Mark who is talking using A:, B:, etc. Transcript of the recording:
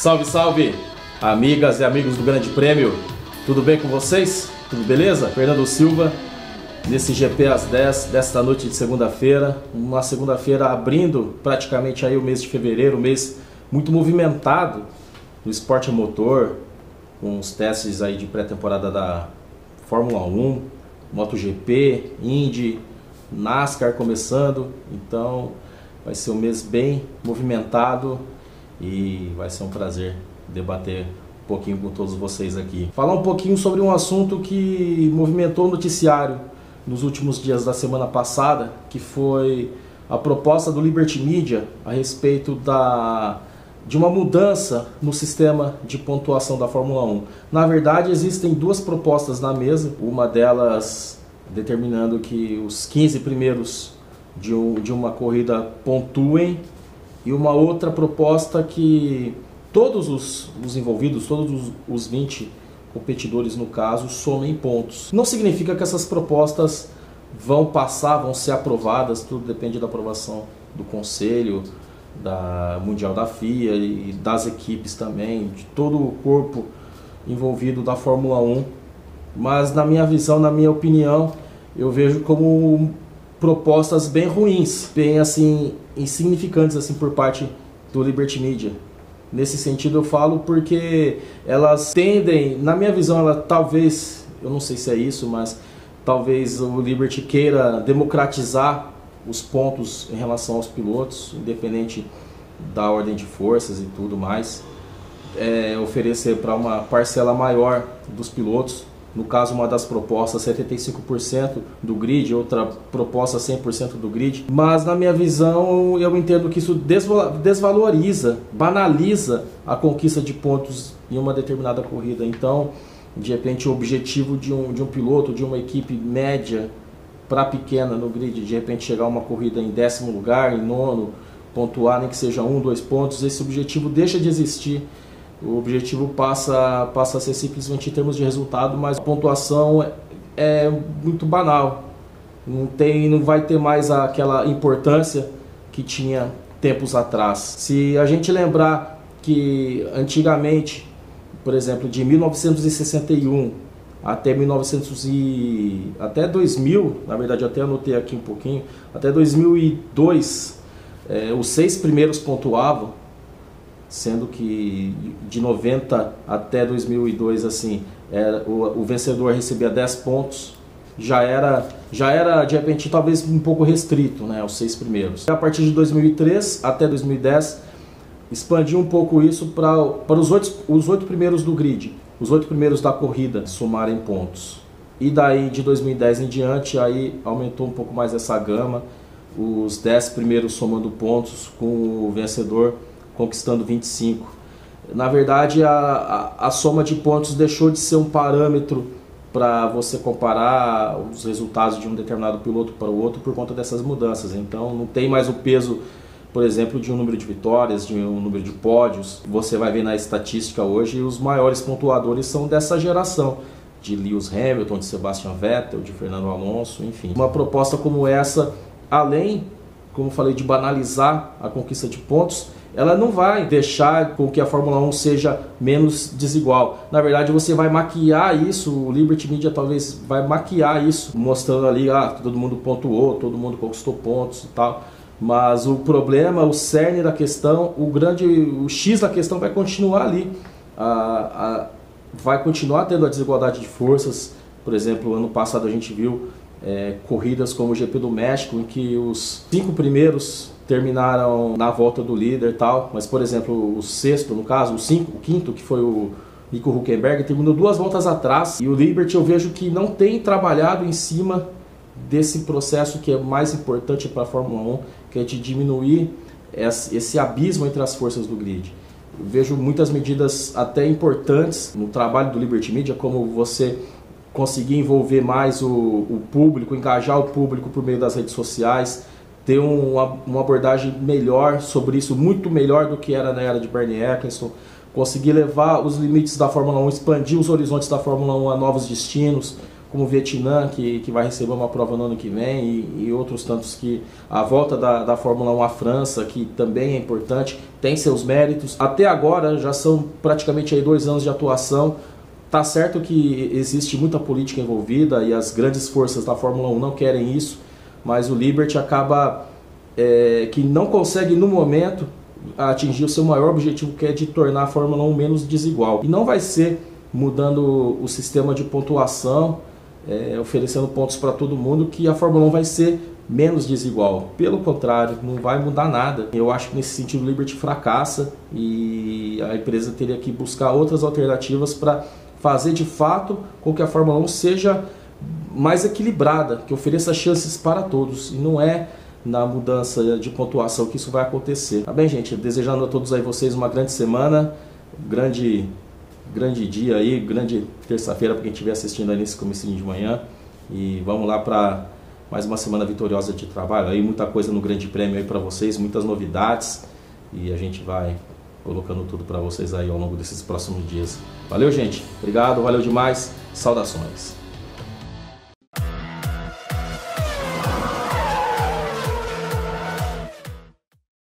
A: Salve, salve, amigas e amigos do Grande Prêmio. Tudo bem com vocês? Tudo beleza? Fernando Silva, nesse GP às 10 desta noite de segunda-feira. Uma segunda-feira abrindo praticamente aí o mês de fevereiro, um mês muito movimentado no esporte a motor, com os testes aí de pré-temporada da Fórmula 1, MotoGP, Indy, NASCAR começando. Então vai ser um mês bem movimentado e vai ser um prazer debater um pouquinho com todos vocês aqui. Falar um pouquinho sobre um assunto que movimentou o noticiário nos últimos dias da semana passada, que foi a proposta do Liberty Media a respeito de uma mudança no sistema de pontuação da Fórmula 1. Na verdade, existem duas propostas na mesa, uma delas determinando que os 15 primeiros de uma corrida pontuem, e uma outra proposta que todos os envolvidos, todos os 20 competidores no caso, somem pontos. Não significa que essas propostas vão passar, vão ser aprovadas, tudo depende da aprovação do Conselho da Mundial da FIA e das equipes também, de todo o corpo envolvido da Fórmula 1. Mas na minha visão, na minha opinião, eu vejo como propostas bem ruins, bem assim insignificantes assim por parte do Liberty Media. Nesse sentido eu falo porque elas tendem, na minha visão, ela talvez, eu não sei se é isso, mas talvez o Liberty queira democratizar os pontos em relação aos pilotos, independente da ordem de forças e tudo mais, oferecer para uma parcela maior dos pilotos. No caso, uma das propostas 75% do grid, outra proposta 100% do grid. Mas na minha visão, eu entendo que isso desvaloriza, banaliza a conquista de pontos em uma determinada corrida. Então, de repente, o objetivo de um piloto, de uma equipe média para pequena no grid, de repente chegar a uma corrida em 10º lugar, em 9º, pontuar nem que seja 1, 2 pontos, esse objetivo deixa de existir. O objetivo passa a ser simplesmente em termos de resultado, mas a pontuação é muito banal. Não vai ter mais aquela importância que tinha tempos atrás. Se a gente lembrar que antigamente, por exemplo, de 1961 até 2000, na verdade eu até anotei aqui um pouquinho, até 2002, os 6 primeiros pontuavam, sendo que de 90 até 2002 assim, o vencedor recebia 10 pontos, já era de repente talvez um pouco restrito, né, os 6 primeiros. A partir de 2003 até 2010, expandiu um pouco isso para os 8 primeiros do grid, os 8 primeiros da corrida somarem pontos. E daí de 2010 em diante, aí aumentou um pouco mais essa gama, os 10 primeiros somando pontos, com o vencedor conquistando 25. Na verdade, a soma de pontos deixou de ser um parâmetro para você comparar os resultados de um determinado piloto para o outro por conta dessas mudanças. Então não tem mais o peso, por exemplo, de um número de vitórias, de um número de pódios. Você vai ver na estatística hoje, os maiores pontuadores são dessa geração, de Lewis Hamilton, de Sebastian Vettel, de Fernando Alonso, enfim. Uma proposta como essa, além, como falei, de banalizar a conquista de pontos, ela não vai deixar com que a Fórmula 1 seja menos desigual. Na verdade, você vai maquiar isso, o Liberty Media talvez vai maquiar isso, mostrando ali, todo mundo pontuou, todo mundo conquistou pontos e tal. Mas o problema, o cerne da questão, o X da questão vai continuar ali. Vai continuar tendo a desigualdade de forças. Por exemplo, ano passado a gente viu corridas como o GP do México, em que os 5 primeiros terminaram na volta do líder e tal, mas por exemplo o sexto, no caso, o quinto, que foi o Nico Hülkenberg, terminou 2 voltas atrás. E o Liberty eu vejo que não tem trabalhado em cima desse processo que é mais importante para a Fórmula 1, que é de diminuir esse abismo entre as forças do grid. Eu vejo muitas medidas até importantes no trabalho do Liberty Media, como você conseguir envolver mais o público, engajar o público por meio das redes sociais, ter uma abordagem melhor sobre isso, muito melhor do que era na era de Bernie Eccleston, conseguir levar os limites da Fórmula 1, expandir os horizontes da Fórmula 1 a novos destinos, como o Vietnã, que vai receber uma prova no ano que vem, e outros tantos que... A volta da Fórmula 1 à França, que também é importante, tem seus méritos. Até agora, já são praticamente aí 2 anos de atuação. Tá certo que existe muita política envolvida e as grandes forças da Fórmula 1 não querem isso, mas o Liberty acaba que não consegue no momento atingir o seu maior objetivo, que é de tornar a Fórmula 1 menos desigual. E não vai ser mudando o sistema de pontuação, oferecendo pontos para todo mundo, que a Fórmula 1 vai ser menos desigual. Pelo contrário, não vai mudar nada. Eu acho que nesse sentido o Liberty fracassa e a empresa teria que buscar outras alternativas para fazer de fato com que a Fórmula 1 seja mais equilibrada, que ofereça chances para todos, e não é na mudança de pontuação que isso vai acontecer. Tá bem, gente? Desejando a todos aí vocês uma grande semana, grande dia aí, grande terça-feira para quem estiver assistindo aí nesse comecinho de manhã, e vamos lá para mais uma semana vitoriosa de trabalho aí, muita coisa no Grande Prêmio aí para vocês, muitas novidades, e a gente vai colocando tudo para vocês aí ao longo desses próximos dias. Valeu, gente. Obrigado, valeu demais. Saudações.